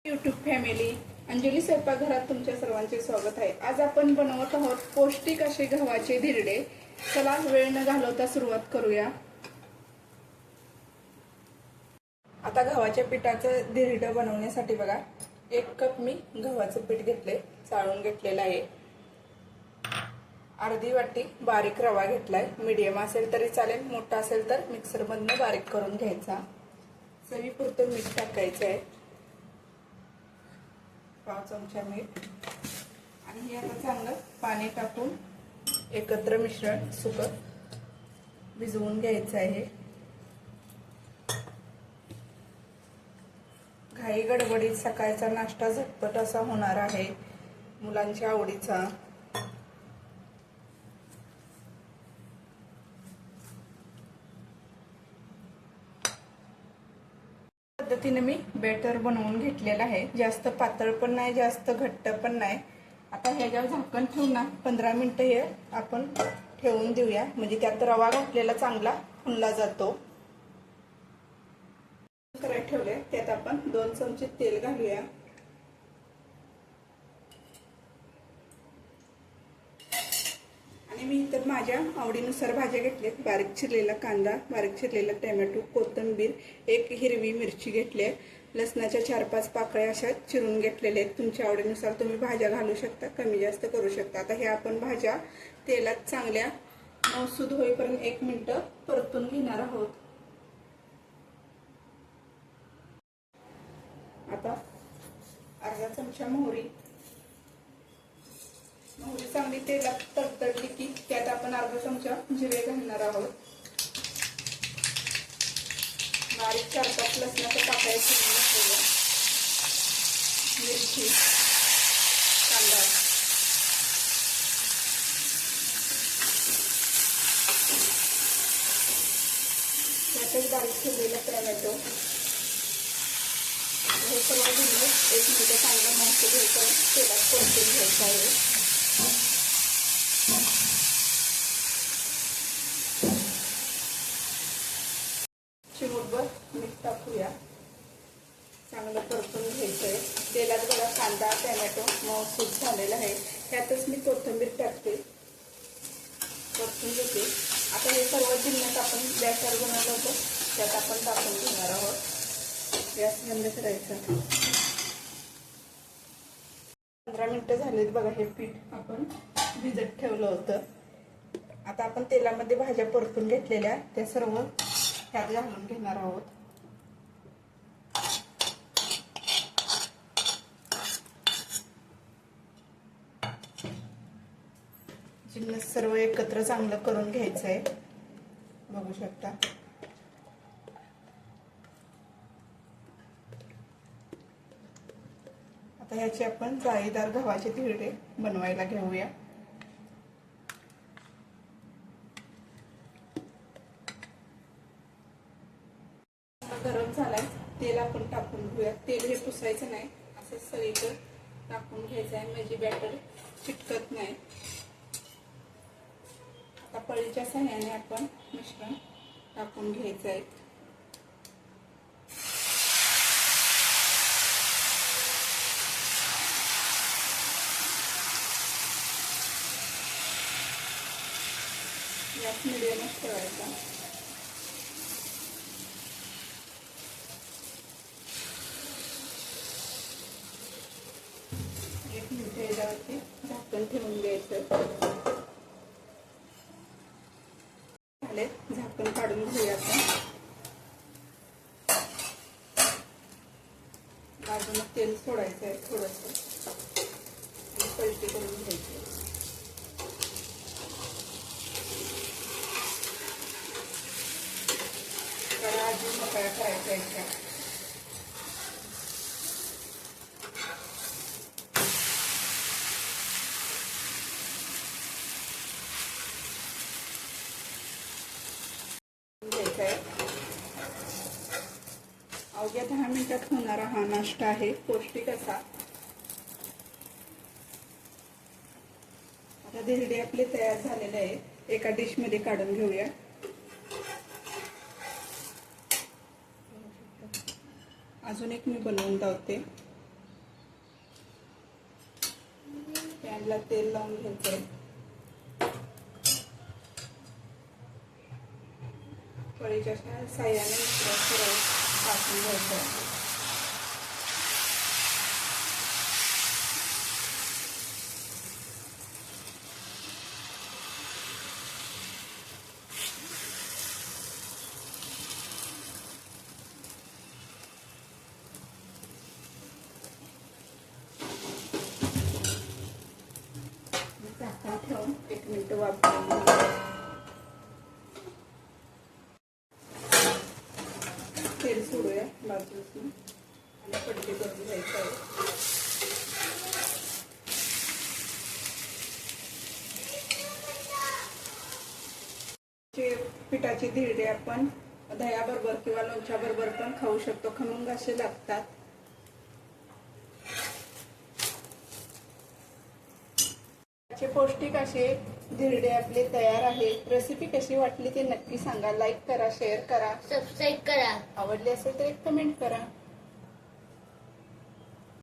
YouTube family Anjali स्वयंपाकघरात तुमच्या सर्वांचे स्वागत आहे। आज आपण बनवत आहोत पौष्टिक असे गव्हाचे धिरडे। चला वेळ न घालवता सुरुवात करूया। आता गव्हाच्या पिठाचं धिरडं बनवण्यासाठी बघा 1 कप मी गव्हाचं पीठ घेतले, चाळून घेतलेलं आहे। अर्धी वाटी बारीक रवा घेतलाय, मीडियम असेल तरी चालेल, मोठा असेल तर मिक्सर मधून बारीक करून घ्यायचा। चवीपुरतं मीठ टाकायचं आहे, 1 चमचा मीठ। आणि हे आता चांगलं पाणी टाकून एकत्र मिश्रण सुकं भिजवून घ्यायचं आहे। घाई गडबडीत सकाळचा नाश्ता झटपट असा होणार आहे, मुलांच्या आवडीचा। पद्धतीने मी बॅटर बनवून घेतलेला आहे, जास्त पातळ पण नाही जास्त घट्ट पण नाही। आता ह्याच्यावर झाकण ठेवून ना 15 मिनिटं हे आपण ठेवून देऊया, म्हणजे त्यात रवा घातलेला चांगला फुलला जातो। करायला ठेवले त्यात आपण 2 चमचे तेल घालूया। आणि मी इतर माझ्या आवडीनुसार भाज्या घेतल्यात, बारीक चिरलेला कांदा, बारीक चिरलेला टोमॅटो, कोथिंबीर, 1 हिरवी मिरची घेतली, लसणाच्या 4-5 पाकळ्या अशा चिरून घेतलेल्या आहेत। तुमच्या आवडीनुसार तुम्ही भाज्या घालू शकता, कमी जास्त करू शकता। आता हे आपण भाज्या तेलात चांगल्या मऊसूद होईपर्यंत 1 मिनिट परतून घेणार आहोत। आता अर्धा चमचा मोहरी चांगली तेलात तडतडली की त्यात आपण अर्धा चमचा जिरे घालणार आहोत। बारीक 4-5 लसणाच्या पाकळ्या चिरून घेतलेल्या, मिरची, कांदा, त्यातच बारीक चिरलेला टोमॅटो। हे सर्व घालून 1 मिनिट चांगलं मस्त होईपर्यंत तेलात परतून घ्यायचं आहे। चिमूटभर मीठ टाकूया, चांगलं परतून घ्यायचंय। तेलात बघा कांदा टोमॅटो मऊसूद झालेला आहे, त्यातच मी कोथिंबीर टाकते, परतून घेते। आता हे सर्व जिन्नस आपण बॅटर बनवलं होतं त्यात आपण टाकून घेणार आहोत। गॅस बंद करायचा। 15 मिनिटं झालीत बघा, हे पीठ आपण भिजत ठेवलं होतं। आता आपण तेलामध्ये भाज्या परतून घेतलेल्या त्या सर्व त्यात घालून घेणार आहोत। जिन्नस सर्व एकत्र चांगलं करून घ्यायचं आहे, बघू शकता। आता ह्याचे आपण जाळीदार गव्हाचे धिरडे बनवायला घेऊया। गरम झालाय, तेल आपण टाकून घेऊया। तेल हे पुसायचं नाही, असं सगळीकडे टाकून घ्यायचं आहे, म्हणजे बॅटर चिटकत नाही। आता पळीच्या सहाय्याने आपण मिश्रण टाकून घ्यायचं आहे। गॅस मिडियमच ठेवायचा। एक मिनिट याच्यावरती झाकण ठेवून द्यायचं। झाले, झाकण काढून घेऊया आपण। बाजूला तेल सोडायचं आहे थोडंसं आणि पलटी करून घ्यायची। अजून मोकळ्या करायच्या। अवघ्या 10 मिनिटात होणारा हा नाश्ता आहे, पौष्टिक असा। आता धिरडे आपले तयार झालेले आहे, एका डिश मध्ये काढून घेऊया। अजून एक मी बनवून दावते। साईडला तेल लावून घ्यायचंय. कढईच्या साह्याने सरळ टाकून घ्यायचं. झाकण ठेवून 1 मिनिट वाफवून तेल सोडूया बाजूला आणि पलटी करून घ्यायचं आहे. पिठाची धिरडे आपण दह्याबरोबर किंवा लोणच्याबरोबर पण खाऊ शकतो. खमंग असे लागतात. पौष्टिक असे धिरडे आपले तयार आहेत. रेसिपी कशी वाटली ते नक्की सांगा. लाईक करा, शेअर करा, सबस्क्राईब करा. आवडली असेल तर एक कमेंट करा.